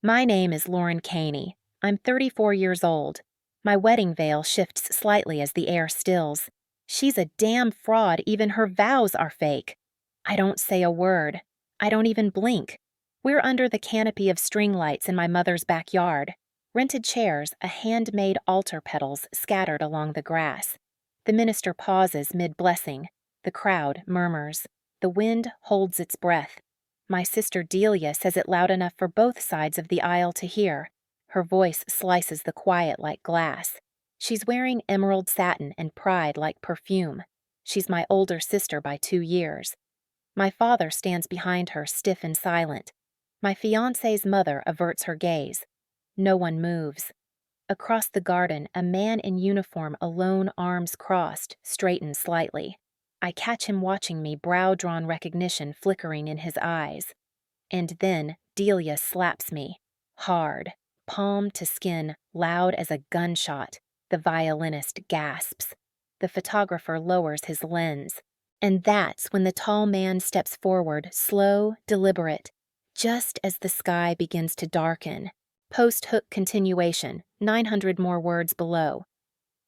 My name is Lauren Caney. I'm 34 years old. My wedding veil shifts slightly as the air stills. She's a damn fraud, even her vows are fake. I don't say a word. I don't even blink. We're under the canopy of string lights in my mother's backyard. Rented chairs, a handmade altar petals scattered along the grass. The minister pauses mid-blessing. The crowd murmurs. The wind holds its breath. My sister Delia says it loud enough for both sides of the aisle to hear. Her voice slices the quiet like glass. She's wearing emerald satin and pride like perfume. She's my older sister by 2 years. My father stands behind her, stiff and silent. My fiancé's mother averts her gaze. No one moves. Across the garden, a man in uniform, alone, arms crossed, straightens slightly. I catch him watching me, brow-drawn recognition flickering in his eyes. And then Delia slaps me. Hard. Palm to skin, loud as a gunshot. The violinist gasps. The photographer lowers his lens. And that's when the tall man steps forward, slow, deliberate, just as the sky begins to darken. Post-hook continuation, 900 more words below.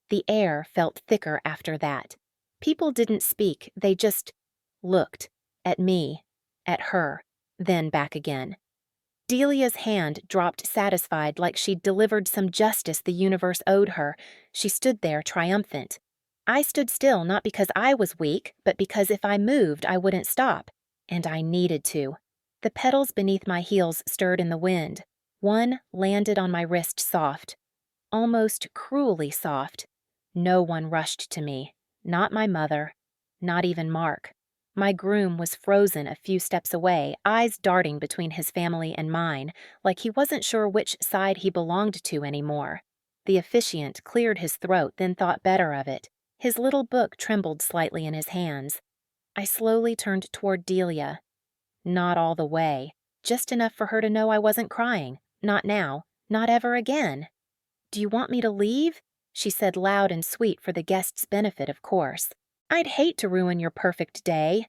The air felt thicker after that. People didn't speak, they just looked. At me, at her, then back again. Delia's hand dropped satisfied like she'd delivered some justice the universe owed her. She stood there triumphant. I stood still not because I was weak, but because if I moved, I wouldn't stop. And I needed to. The petals beneath my heels stirred in the wind. One landed on my wrist soft. Almost cruelly soft. No one rushed to me. Not my mother. Not even Mark. My groom was frozen a few steps away, eyes darting between his family and mine, like he wasn't sure which side he belonged to anymore. The officiant cleared his throat, then thought better of it. His little book trembled slightly in his hands. I slowly turned toward Delia. Not all the way. Just enough for her to know I wasn't crying. Not now. Not ever again. "Do you want me to leave?" she said loud and sweet for the guest's benefit, of course. "I'd hate to ruin your perfect day."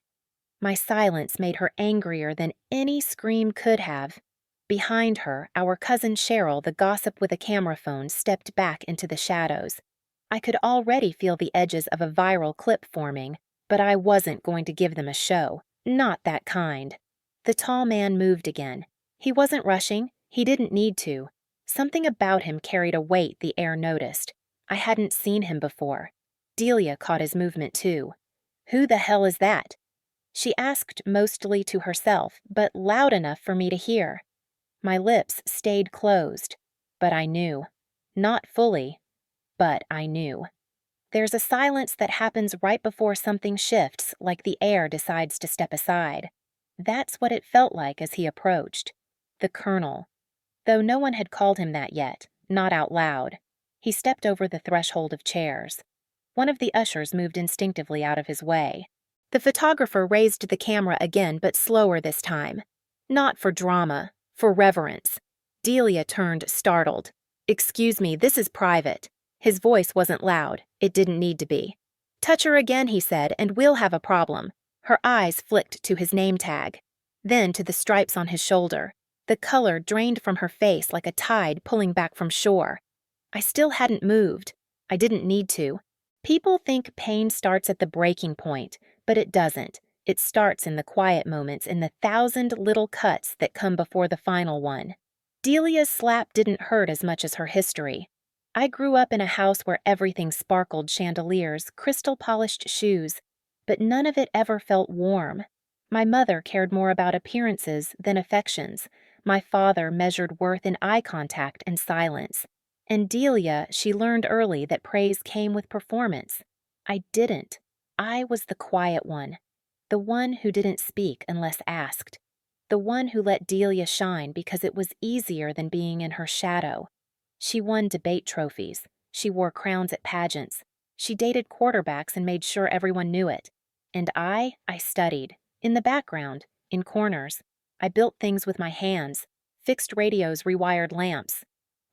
My silence made her angrier than any scream could have. Behind her, our cousin Cheryl, the gossip with a camera phone, stepped back into the shadows. I could already feel the edges of a viral clip forming, but I wasn't going to give them a show. Not that kind. The tall man moved again. He wasn't rushing. He didn't need to. Something about him carried a weight the air noticed. I hadn't seen him before. Delia caught his movement too. "Who the hell is that?" She asked mostly to herself, but loud enough for me to hear. My lips stayed closed, but I knew. Not fully, but I knew. There's a silence that happens right before something shifts, like the air decides to step aside. That's what it felt like as he approached. The Colonel. Though no one had called him that yet, not out loud. He stepped over the threshold of chairs. One of the ushers moved instinctively out of his way. The photographer raised the camera again, but slower this time. Not for drama, for reverence. Delia turned, startled. "Excuse me, this is private." His voice wasn't loud. It didn't need to be. "Touch her again," he said, "and we'll have a problem." Her eyes flicked to his name tag. Then to the stripes on his shoulder. The color drained from her face like a tide pulling back from shore. I still hadn't moved. I didn't need to. People think pain starts at the breaking point, but it doesn't. It starts in the quiet moments, in the 1,000 little cuts that come before the final one. Delia's slap didn't hurt as much as her history. I grew up in a house where everything sparkled: chandeliers, crystal-polished shoes, but none of it ever felt warm. My mother cared more about appearances than affections. My father measured worth in eye contact and silence. And Delia, she learned early that praise came with performance. I didn't. I was the quiet one. The one who didn't speak unless asked. The one who let Delia shine because it was easier than being in her shadow. She won debate trophies. She wore crowns at pageants. She dated quarterbacks and made sure everyone knew it. And I studied. In the background, in corners. I built things with my hands. Fixed radios, rewired lamps.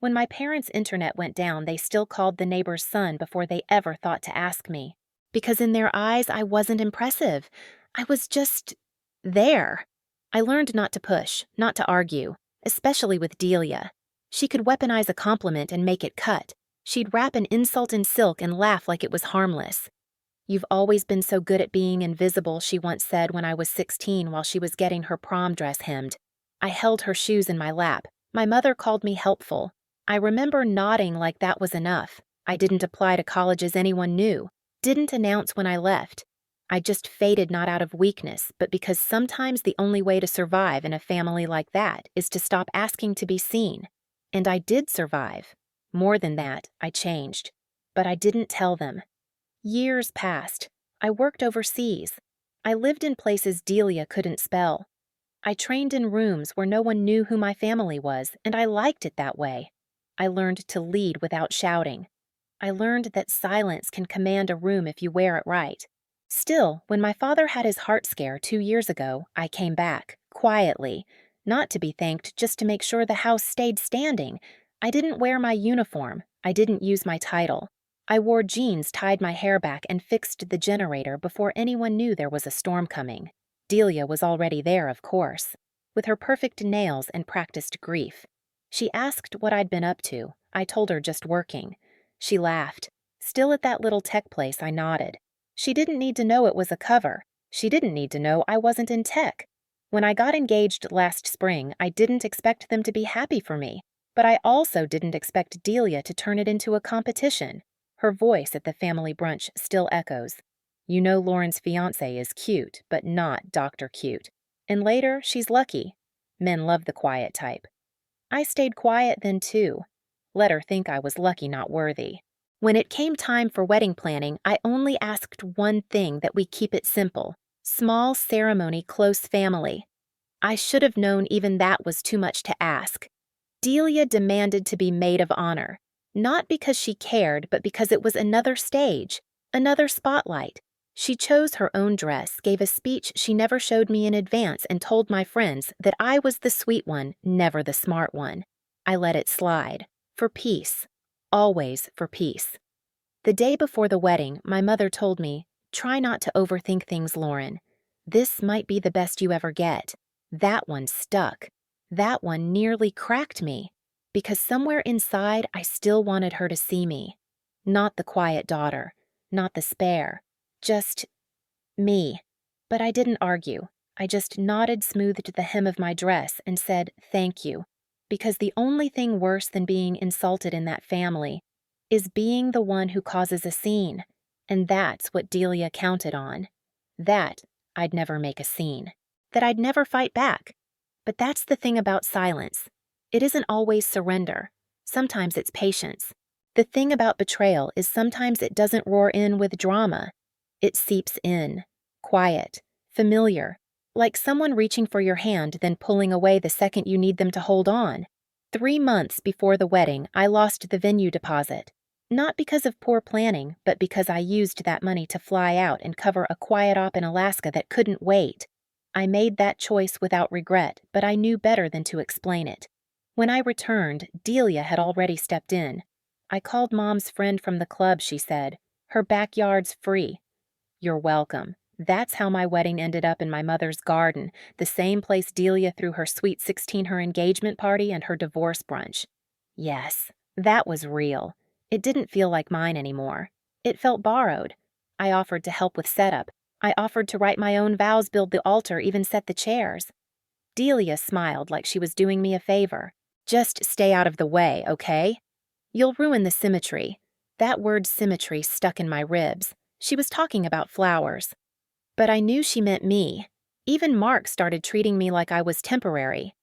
When my parents' internet went down, they still called the neighbor's son before they ever thought to ask me. Because in their eyes, I wasn't impressive. I was just there. I learned not to push, not to argue. especially with Delia. She could weaponize a compliment and make it cut. She'd wrap an insult in silk and laugh like it was harmless. "You've always been so good at being invisible," she once said when I was 16 while she was getting her prom dress hemmed. I held her shoes in my lap. My mother called me helpful. I remember nodding like that was enough. I didn't apply to colleges anyone knew, didn't announce when I left. I just faded not out of weakness, but because sometimes the only way to survive in a family like that is to stop asking to be seen. And I did survive. More than that, I changed. But I didn't tell them. Years passed. I worked overseas. I lived in places Delia couldn't spell. I trained in rooms where no one knew who my family was, and I liked it that way. I learned to lead without shouting. I learned that silence can command a room if you wear it right. Still, when my father had his heart scare 2 years ago, I came back, quietly, not to be thanked, just to make sure the house stayed standing. I didn't wear my uniform. I didn't use my title. I wore jeans, tied my hair back, and fixed the generator before anyone knew there was a storm coming. Delia was already there, of course, with her perfect nails and practiced grief. She asked what I'd been up to. I told her just working. She laughed. Still at that little tech place, I nodded. She didn't need to know it was a cover. She didn't need to know I wasn't in tech. When I got engaged last spring, I didn't expect them to be happy for me, but I also didn't expect Delia to turn it into a competition. Her voice at the family brunch still echoes. "You know Lauren's fiancé is cute, but not Dr. Cute. And later, she's lucky. Men love the quiet type." I stayed quiet then too. Let her think I was lucky, not worthy. When it came time for wedding planning, I only asked one thing: that we keep it simple. Small ceremony, close family. I should have known even that was too much to ask. Delia demanded to be maid of honor. Not because she cared, but because it was another stage, another spotlight. She chose her own dress, gave a speech she never showed me in advance, and told my friends that I was the sweet one, never the smart one. I let it slide. For peace. Always for peace. The day before the wedding, my mother told me, "Try not to overthink things, Lauren. This might be the best you ever get." That one stuck. That one nearly cracked me, because somewhere inside I still wanted her to see me. Not the quiet daughter, not the spare, just me. But I didn't argue. I just nodded, smoothed the hem of my dress, and said thank you, because the only thing worse than being insulted in that family is being the one who causes a scene, and that's what Delia counted on. That I'd never make a scene, that I'd never fight back. But that's the thing about silence. It isn't always surrender. Sometimes it's patience. The thing about betrayal is sometimes it doesn't roar in with drama. It seeps in, quiet, familiar, like someone reaching for your hand then pulling away the second you need them to hold on. 3 months before the wedding, I lost the venue deposit. Not because of poor planning, but because I used that money to fly out and cover a quiet op in Alaska that couldn't wait. I made that choice without regret, but I knew better than to explain it. When I returned, Delia had already stepped in. "I called Mom's friend from the club," she said. "Her backyard's free." "You're welcome." That's how my wedding ended up in my mother's garden, the same place Delia threw her sweet 16, her engagement party, and her divorce brunch. Yes, that was real. It didn't feel like mine anymore. It felt borrowed. I offered to help with setup. I offered to write my own vows, build the altar, even set the chairs. Delia smiled like she was doing me a favor. "Just stay out of the way, okay? You'll ruin the symmetry." That word symmetry stuck in my ribs. She was talking about flowers. But I knew she meant me. Even Mark started treating me like I was temporary.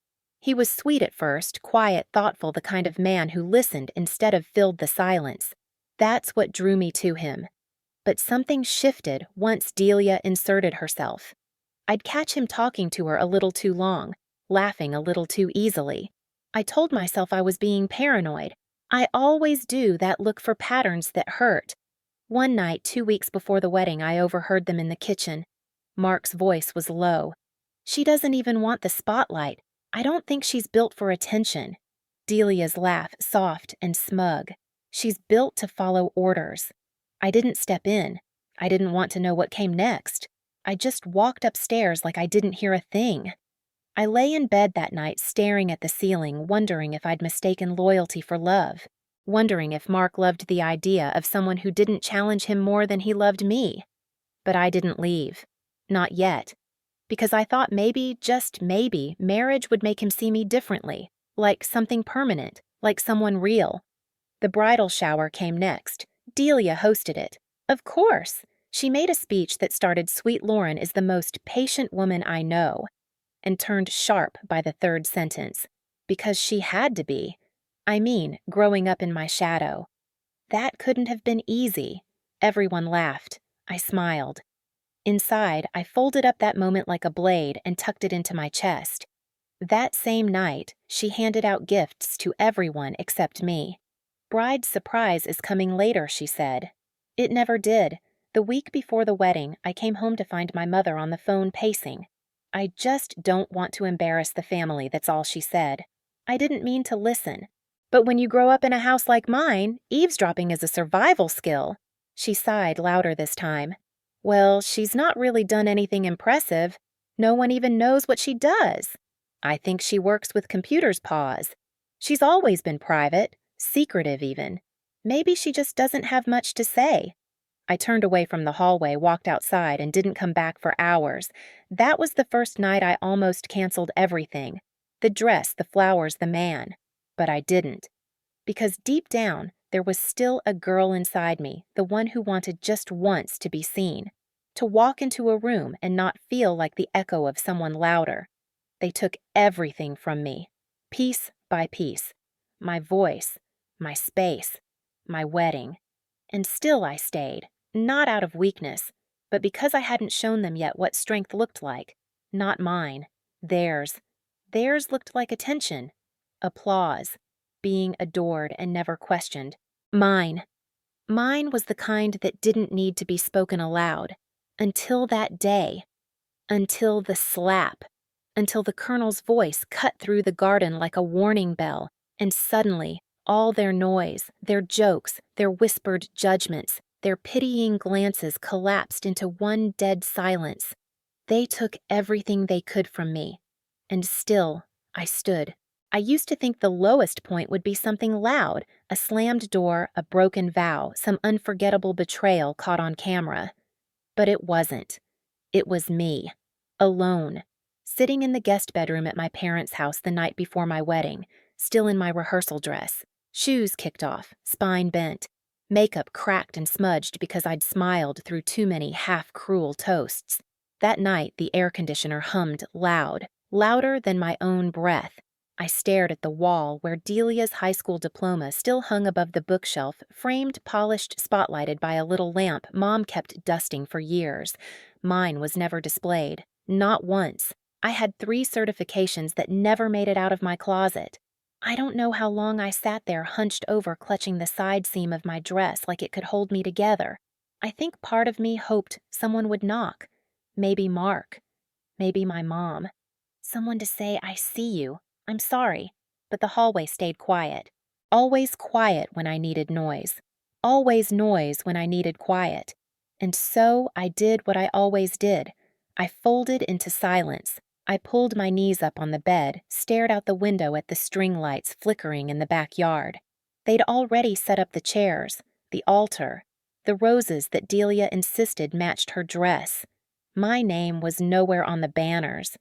He was sweet at first, quiet, thoughtful, the kind of man who listened instead of filled the silence. That's what drew me to him. But something shifted once Delia inserted herself. I'd catch him talking to her a little too long, laughing a little too easily. I told myself I was being paranoid. I always do that, look for patterns that hurt. One night, 2 weeks before the wedding, I overheard them in the kitchen. Mark's voice was low. "She doesn't even want the spotlight. I don't think she's built for attention." Delia's laugh, soft and smug. "She's built to follow orders." I didn't step in. I didn't want to know what came next. I just walked upstairs like I didn't hear a thing. I lay in bed that night staring at the ceiling, wondering if I'd mistaken loyalty for love, wondering if Mark loved the idea of someone who didn't challenge him more than he loved me. But I didn't leave. Not yet. Because I thought maybe, just maybe, marriage would make him see me differently, like something permanent, like someone real. The bridal shower came next. Delia hosted it. Of course. She made a speech that started, "Sweet Lauren is the most patient woman I know," and turned sharp by the third sentence. Because she had to be. I mean, growing up in my shadow. That couldn't have been easy. Everyone laughed. I smiled. Inside, I folded up that moment like a blade and tucked it into my chest. That same night, she handed out gifts to everyone except me. "Bride's surprise is coming later," she said. It never did. The week before the wedding, I came home to find my mother on the phone pacing. "I just don't want to embarrass the family," that's all she said. I didn't mean to listen. "But when you grow up in a house like mine, eavesdropping is a survival skill." She sighed louder this time. "Well, she's not really done anything impressive. No one even knows what she does. I think she works with computers' paws. She's always been private, secretive even. Maybe she just doesn't have much to say." I turned away from the hallway, walked outside, and didn't come back for hours. That was the first night I almost canceled everything. The dress, the flowers, the man. But I didn't. Because deep down, there was still a girl inside me, the one who wanted just once to be seen. To walk into a room and not feel like the echo of someone louder. They took everything from me, piece by piece. My voice, my space, my wedding. And still I stayed, not out of weakness, but because I hadn't shown them yet what strength looked like. Not mine, theirs. Theirs looked like attention, applause, being adored and never questioned. Mine. Mine was the kind that didn't need to be spoken aloud. Until that day. Until the slap. Until the Colonel's voice cut through the garden like a warning bell, and suddenly, all their noise, their jokes, their whispered judgments, their pitying glances collapsed into one dead silence. They took everything they could from me. And still, I stood. I used to think the lowest point would be something loud, a slammed door, a broken vow, some unforgettable betrayal caught on camera. But it wasn't. It was me. Alone. Sitting in the guest bedroom at my parents' house the night before my wedding, still in my rehearsal dress, shoes kicked off, spine bent, makeup cracked and smudged because I'd smiled through too many half-cruel toasts. That night, the air conditioner hummed loud, louder than my own breath. I stared at the wall where Delia's high school diploma still hung above the bookshelf, framed, polished, spotlighted by a little lamp Mom kept dusting for years. Mine was never displayed. Not once. I had 3 certifications that never made it out of my closet. I don't know how long I sat there hunched over clutching the side seam of my dress like it could hold me together. I think part of me hoped someone would knock. Maybe Mark. Maybe my mom. Someone to say, "I see you. I'm sorry." But the hallway stayed quiet. Always quiet when I needed noise. Always noise when I needed quiet. And so I did what I always did. I folded into silence. I pulled my knees up on the bed, stared out the window at the string lights flickering in the backyard. They'd already set up the chairs, the altar, the roses that Delia insisted matched her dress. My name was nowhere on the banners.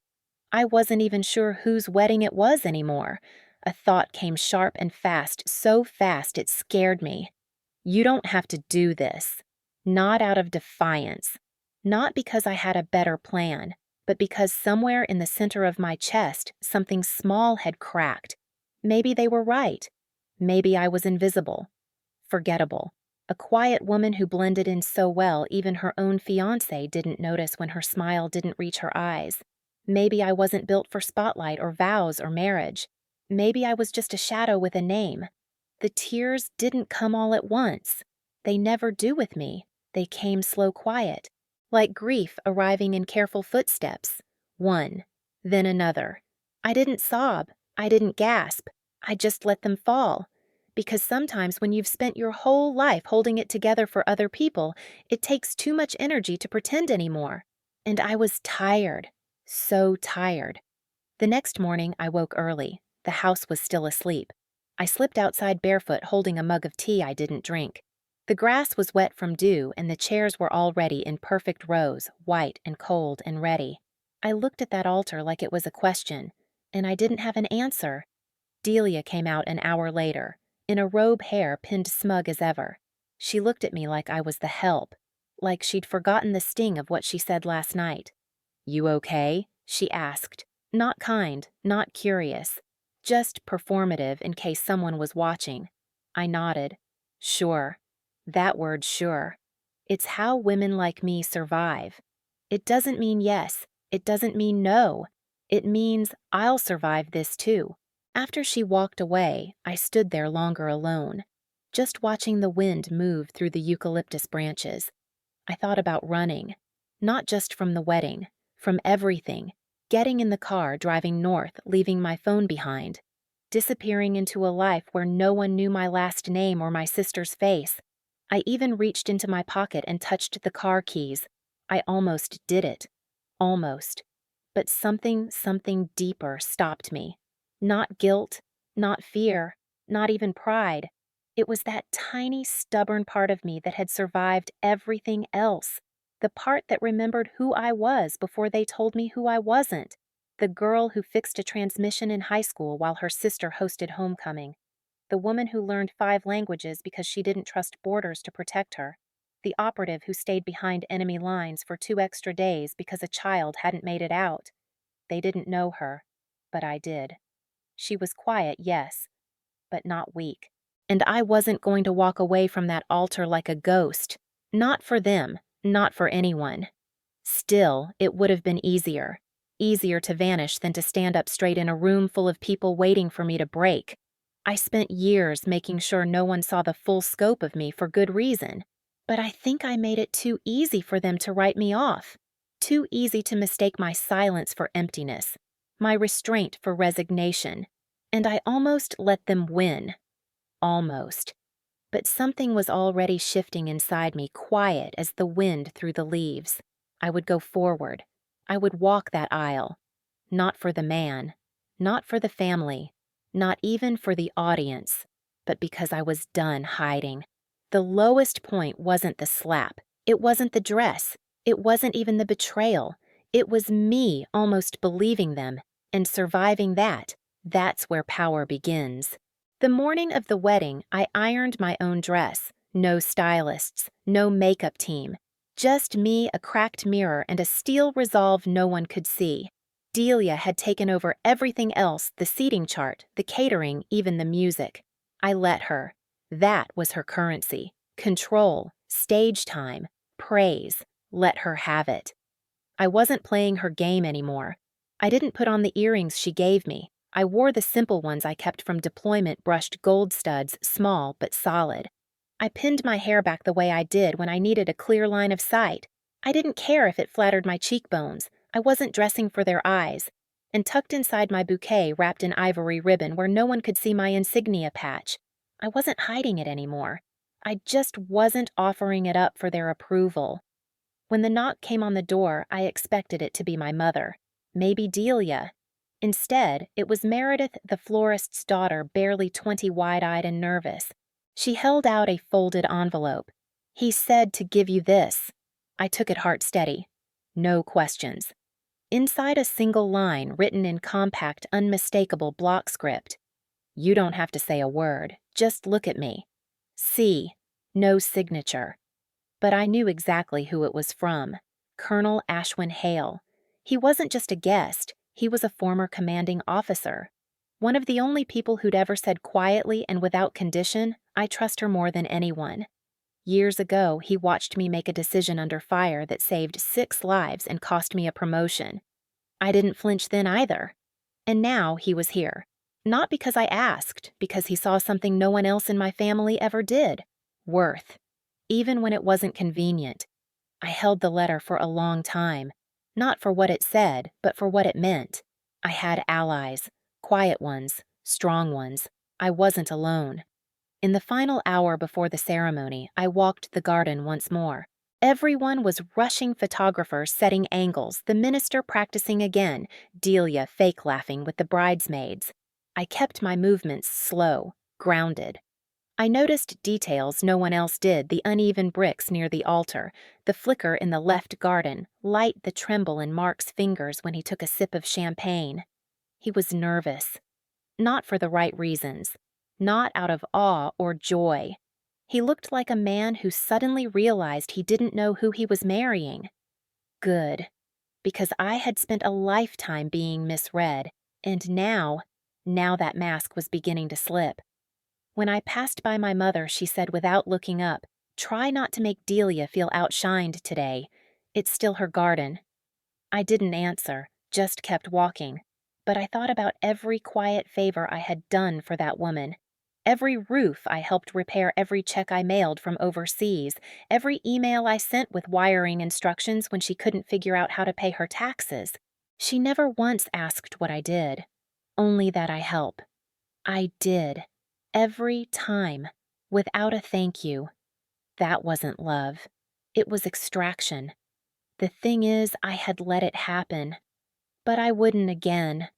I wasn't even sure whose wedding it was anymore. A thought came sharp and fast, so fast it scared me. You don't have to do this. Not out of defiance. Not because I had a better plan, but because somewhere in the center of my chest, something small had cracked. Maybe they were right. Maybe I was invisible. Forgettable. A quiet woman who blended in so well even her own fiancé didn't notice when her smile didn't reach her eyes. Maybe I wasn't built for spotlight or vows or marriage. Maybe I was just a shadow with a name. The tears didn't come all at once. They never do with me. They came slow quiet, like grief arriving in careful footsteps. One, then another. I didn't sob. I didn't gasp. I just let them fall. Because sometimes when you've spent your whole life holding it together for other people, it takes too much energy to pretend anymore. And I was tired. So tired. The next morning, I woke early. The house was still asleep. I slipped outside barefoot, holding a mug of tea I didn't drink. The grass was wet from dew, and the chairs were already in perfect rows, white and cold and ready. I looked at that altar like it was a question, and I didn't have an answer. Delia came out an hour later, in a robe hair pinned smug as ever. She looked at me like I was the help, like she'd forgotten the sting of what she said last night. "You okay?" she asked. Not kind, not curious, just performative in case someone was watching. I nodded. Sure. That word, sure. It's how women like me survive. It doesn't mean yes. It doesn't mean no. It means I'll survive this too. After she walked away, I stood there longer alone, just watching the wind move through the eucalyptus branches. I thought about running, not just from the wedding, from everything, getting in the car, driving north, leaving my phone behind, disappearing into a life where no one knew my last name or my sister's face. I even reached into my pocket and touched the car keys. I almost did it. Almost. But something deeper stopped me. Not guilt, not fear, not even pride. It was that tiny, stubborn part of me that had survived everything else. The part that remembered who I was before they told me who I wasn't. The girl who fixed a transmission in high school while her sister hosted homecoming. The woman who learned 5 languages because she didn't trust borders to protect her. The operative who stayed behind enemy lines for 2 extra days because a child hadn't made it out. They didn't know her, but I did. She was quiet, yes, but not weak. And I wasn't going to walk away from that altar like a ghost. Not for them, not for anyone. Still, it would have been easier. Easier to vanish than to stand up straight in a room full of people waiting for me to break. I spent years making sure no one saw the full scope of me for good reason. But I think I made it too easy for them to write me off. Too easy to mistake my silence for emptiness, my restraint for resignation. And I almost let them win. Almost. But something was already shifting inside me, quiet as the wind through the leaves. I would go forward. I would walk that aisle. Not for the man. Not for the family. Not even for the audience. But because I was done hiding. The lowest point wasn't the slap. It wasn't the dress. It wasn't even the betrayal. It was me almost believing them and surviving that. That's where power begins. The morning of the wedding, I ironed my own dress. No stylists, no makeup team. Just me, a cracked mirror, and a steel resolve no one could see. Delia had taken over everything else, the seating chart, the catering, even the music. I let her. That was her currency. Control, stage time, praise. Let her have it. I wasn't playing her game anymore. I didn't put on the earrings she gave me. I wore the simple ones I kept from deployment, brushed gold studs, small but solid. I pinned my hair back the way I did when I needed a clear line of sight. I didn't care if it flattered my cheekbones. I wasn't dressing for their eyes. And tucked inside my bouquet, wrapped in ivory ribbon where no one could see my insignia patch. I wasn't hiding it anymore. I just wasn't offering it up for their approval. When the knock came on the door, I expected it to be my mother. Maybe Delia. Instead, it was Meredith, the florist's daughter, barely 20, wide-eyed and nervous. She held out a folded envelope. "He said to give you this." I took it heart steady. No questions. Inside a single line, written in compact, unmistakable block script. "You don't have to say a word. Just look at me." C. No signature. But I knew exactly who it was from. Colonel Ashwin Hale. He wasn't just a guest. He was a former commanding officer. One of the only people who'd ever said quietly and without condition, "I trust her more than anyone." Years ago, he watched me make a decision under fire that saved 6 lives and cost me a promotion. I didn't flinch then either. And now he was here. Not because I asked, because he saw something no one else in my family ever did. Worth. Even when it wasn't convenient. I held the letter for a long time. Not for what it said, but for what it meant. I had allies. Quiet ones. Strong ones. I wasn't alone. In the final hour before the ceremony, I walked the garden once more. Everyone was rushing photographers setting angles, the minister practicing again, Delia fake laughing with the bridesmaids. I kept my movements slow, grounded. I noticed details no one else did, the uneven bricks near the altar, the flicker in the left garden, light the tremble in Mark's fingers when he took a sip of champagne. He was nervous. Not for the right reasons. Not out of awe or joy. He looked like a man who suddenly realized he didn't know who he was marrying. Good. Because I had spent a lifetime being misread, and now that mask was beginning to slip. When I passed by my mother, she said without looking up, "Try not to make Delia feel outshined today. It's still her garden." I didn't answer, just kept walking. But I thought about every quiet favor I had done for that woman. Every roof I helped repair, every check I mailed from overseas, every email I sent with wiring instructions when she couldn't figure out how to pay her taxes. She never once asked what I did, only that I help. I did. Every time, without a thank you. That wasn't love. It was extraction. The thing is, I had let it happen. But I wouldn't again.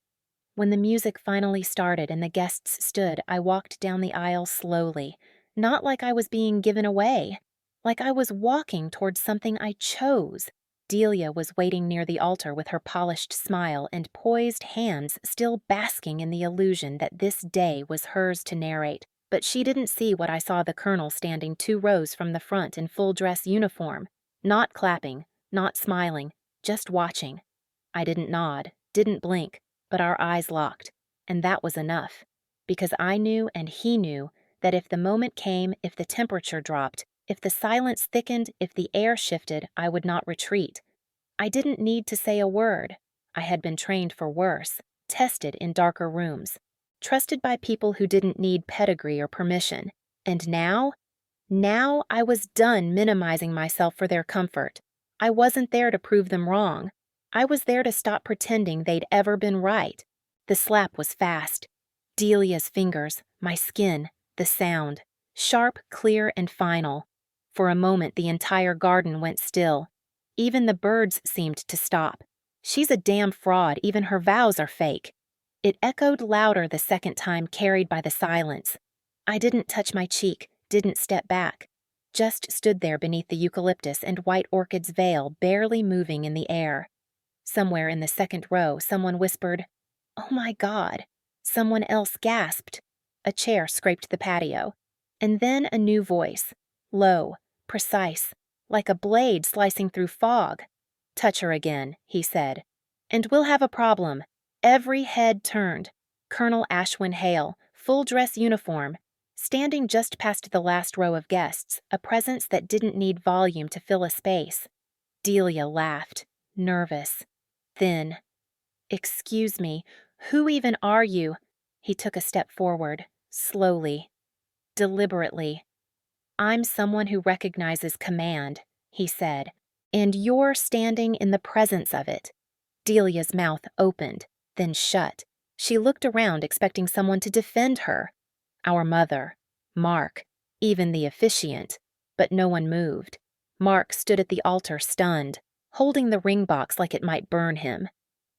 When the music finally started and the guests stood, I walked down the aisle slowly, not like I was being given away, like I was walking towards something I chose. Delia was waiting near the altar with her polished smile and poised hands still basking in the illusion that this day was hers to narrate, but she didn't see what I saw: the colonel standing 2 rows from the front in full dress uniform, not clapping, not smiling, just watching. I didn't nod, didn't blink, but our eyes locked, and that was enough, because I knew and he knew that if the moment came, if the temperature dropped, if the silence thickened, if the air shifted, I would not retreat. I didn't need to say a word. I had been trained for worse, tested in darker rooms, trusted by people who didn't need pedigree or permission. And now I was done minimizing myself for their comfort. I wasn't there to prove them wrong. I was there to stop pretending they'd ever been right. The slap was fast. Delia's fingers, my skin, the sound. Sharp, clear, and final. For a moment, the entire garden went still. Even the birds seemed to stop. She's a damn fraud, even her vows are fake. It echoed louder the second time, carried by the silence. I didn't touch my cheek, didn't step back. Just stood there beneath the eucalyptus and white orchid's veil barely moving in the air. Somewhere in the second row, someone whispered, "Oh my God." Someone else gasped. A chair scraped the patio. And then a new voice, low, precise, like a blade slicing through fog. "Touch her again," he said, "and we'll have a problem." Every head turned. Colonel Ashwin Hale, full dress uniform, standing just past the last row of guests, a presence that didn't need volume to fill a space. Delia laughed, nervous, thin. "Excuse me, who even are you?" He took a step forward, slowly, deliberately. "I'm someone who recognizes command," he said, "and you're standing in the presence of it." Delia's mouth opened, then shut. She looked around, expecting someone to defend her. Our mother, Mark, even the officiant, but no one moved. Mark stood at the altar, stunned, holding the ring box like it might burn him.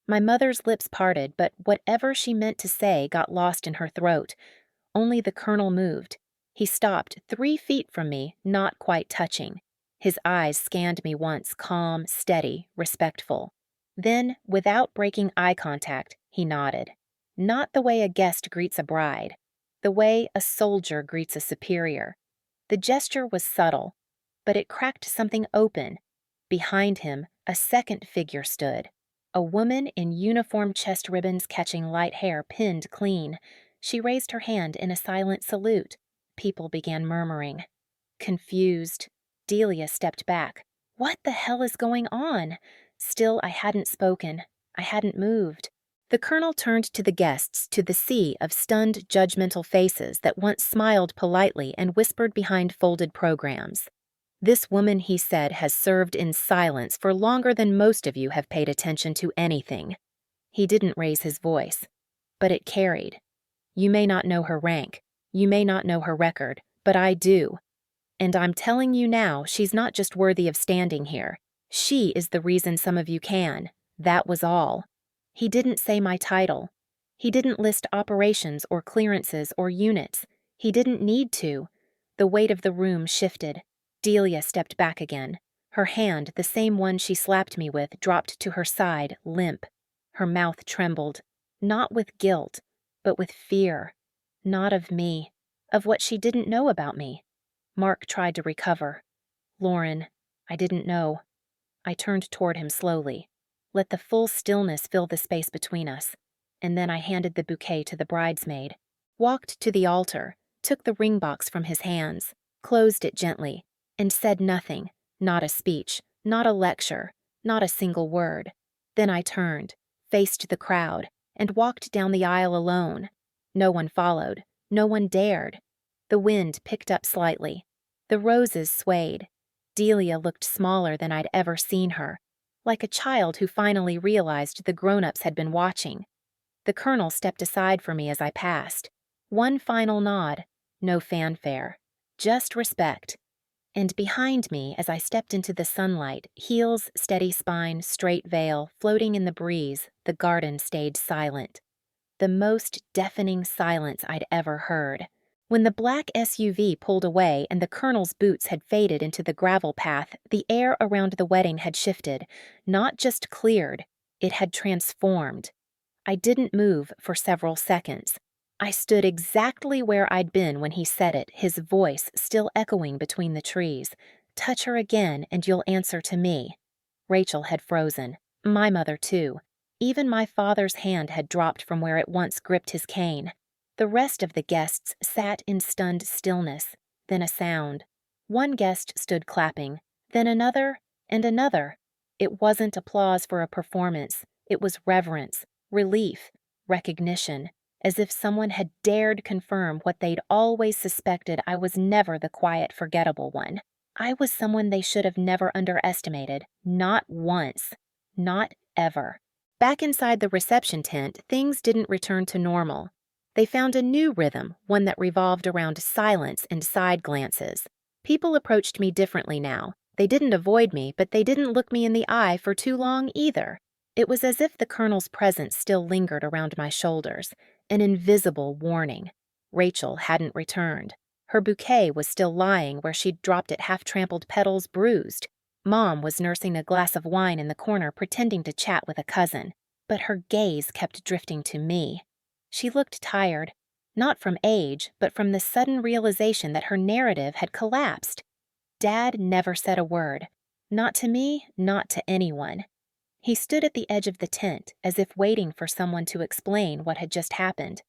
My mother's lips parted, but whatever she meant to say got lost in her throat. Only the colonel moved. He stopped 3 feet from me, not quite touching. His eyes scanned me once, calm, steady, respectful. Then, without breaking eye contact, he nodded. Not the way a guest greets a bride. The way a soldier greets a superior. The gesture was subtle, but it cracked something open. Behind him, a second figure stood. A woman in uniform chest ribbons catching light hair pinned clean. She raised her hand in a silent salute. People began murmuring. Confused, Delia stepped back. What the hell is going on? Still, I hadn't spoken. I hadn't moved. The colonel turned to the guests, to the sea of stunned, judgmental faces that once smiled politely and whispered behind folded programs. "This woman," he said, "has served in silence for longer than most of you have paid attention to anything." He didn't raise his voice, but it carried. "You may not know her rank. You may not know her record, but I do. And I'm telling you now, she's not just worthy of standing here. She is the reason some of you can. That was all. He didn't say my title. He didn't list operations or clearances or units. He didn't need to. The weight of the room shifted. Delia stepped back again. Her hand, the same one she slapped me with, dropped to her side, limp. Her mouth trembled. Not with guilt, but with fear. Not of me. Of what she didn't know about me. Mark tried to recover. Lauren, I didn't know. I turned toward him slowly. Let the full stillness fill the space between us. And then I handed the bouquet to the bridesmaid. Walked to the altar, took the ring box from his hands, closed it gently, and said nothing. Not a speech, not a lecture, not a single word. Then I turned, faced the crowd, and walked down the aisle alone. No one followed. No one dared. The wind picked up slightly. The roses swayed. Delia looked smaller than I'd ever seen her, like a child who finally realized the grown-ups had been watching. The colonel stepped aside for me as I passed. One final nod, no fanfare, just respect. And behind me, as I stepped into the sunlight, heels, steady spine, straight veil, floating in the breeze, the garden stayed silent. The most deafening silence I'd ever heard. When the black SUV pulled away and the colonel's boots had faded into the gravel path, the air around the wedding had shifted, not just cleared, it had transformed. I didn't move for several seconds. I stood exactly where I'd been when he said it, his voice still echoing between the trees. Touch her again and you'll answer to me. Rachel had frozen. My mother, too. Even my father's hand had dropped from where it once gripped his cane. The rest of the guests sat in stunned stillness, then a sound. One guest stood clapping, then another and another. It wasn't applause for a performance. It was reverence, relief, recognition, as if someone had dared confirm what they'd always suspected. I was never the quiet, forgettable one. I was someone they should have never underestimated. Not once. Not ever. Back inside the reception tent, things didn't return to normal. They found a new rhythm, one that revolved around silence and side glances. People approached me differently now. They didn't avoid me, but they didn't look me in the eye for too long either. It was as if the colonel's presence still lingered around my shoulders, an invisible warning. Rachel hadn't returned. Her bouquet was still lying where she'd dropped it, half-trampled petals bruised. Mom was nursing a glass of wine in the corner, pretending to chat with a cousin, but her gaze kept drifting to me. She looked tired, not from age, but from the sudden realization that her narrative had collapsed. Dad never said a word. Not to me, not to anyone. He stood at the edge of the tent, as if waiting for someone to explain what had just happened.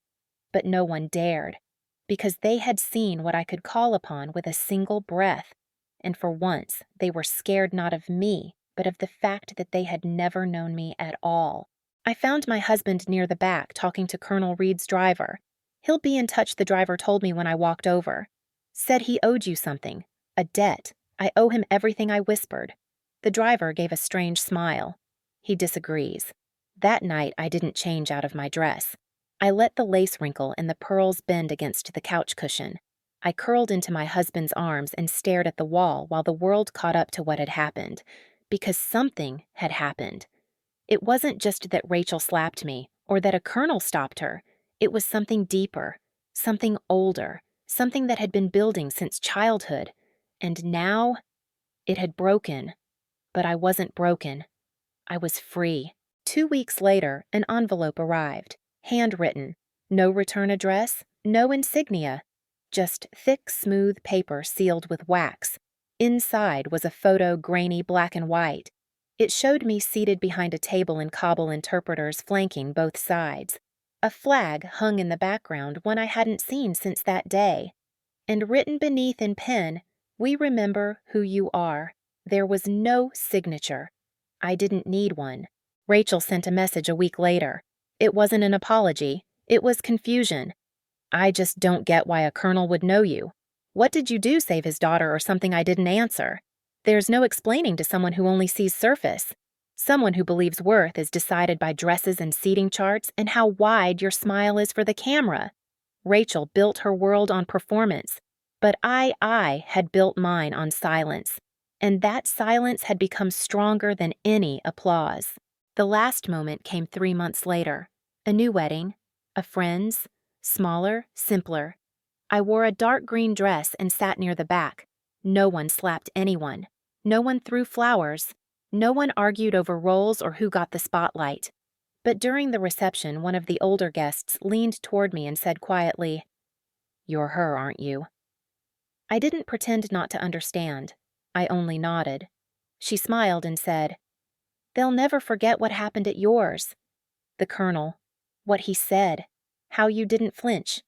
But no one dared, because they had seen what I could call upon with a single breath. And for once, they were scared not of me, but of the fact that they had never known me at all. I found my husband near the back, talking to Colonel Reed's driver. He'll be in touch, the driver told me when I walked over. Said he owed you something. A debt. I owe him everything, I whispered. The driver gave a strange smile. He disagrees. That night, I didn't change out of my dress. I let the lace wrinkle and the pearls bend against the couch cushion. I curled into my husband's arms and stared at the wall while the world caught up to what had happened. Because something had happened. It wasn't just that Rachel slapped me, or that a colonel stopped her. It was something deeper, something older, something that had been building since childhood. And now, it had broken. But I wasn't broken. I was free. 2 weeks later, an envelope arrived. Handwritten. No return address, no insignia. Just thick, smooth paper sealed with wax. Inside was a photo, grainy black and white. It showed me seated behind a table in Kabul, interpreters flanking both sides. A flag hung in the background, one I hadn't seen since that day. And written beneath in pen, "We remember who you are." There was no signature. I didn't need one. Rachel sent a message a week later. It wasn't an apology. It was confusion. "I just don't get why a colonel would know you. What did you do, save his daughter or something?" I didn't answer. There's no explaining to someone who only sees surface. Someone who believes worth is decided by dresses and seating charts and how wide your smile is for the camera. Rachel built her world on performance. But I had built mine on silence, and that silence had become stronger than any applause. The last moment came 3 months later. A new wedding, a friend's, smaller, simpler. I wore a dark green dress and sat near the back. No one slapped anyone. No one threw flowers. No one argued over roles or who got the spotlight. But during the reception, one of the older guests leaned toward me and said quietly, "You're her, aren't you?" I didn't pretend not to understand. I only nodded. She smiled and said, "They'll never forget what happened at yours. The Colonel, what he said, how you didn't flinch."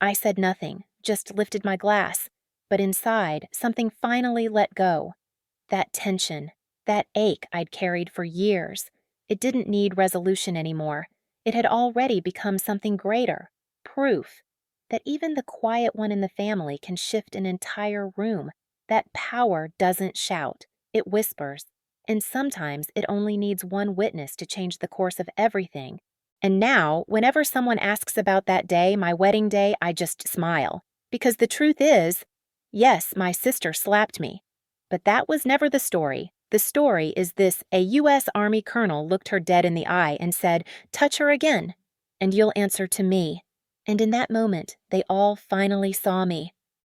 I said nothing, just lifted my glass, but inside, something finally let go. That tension, that ache I'd carried for years, it didn't need resolution anymore. It had already become something greater, proof that even the quiet one in the family can shift an entire room. That power doesn't shout, it whispers, and sometimes it only needs one witness to change the course of everything. And now, whenever someone asks about that day, my wedding day, I just smile. Because the truth is, yes, my sister slapped me. But that was never the story. The story is this: a U.S. Army colonel looked her dead in the eye and said, "Touch her again, and you'll answer to me." And in that moment, they all finally saw me.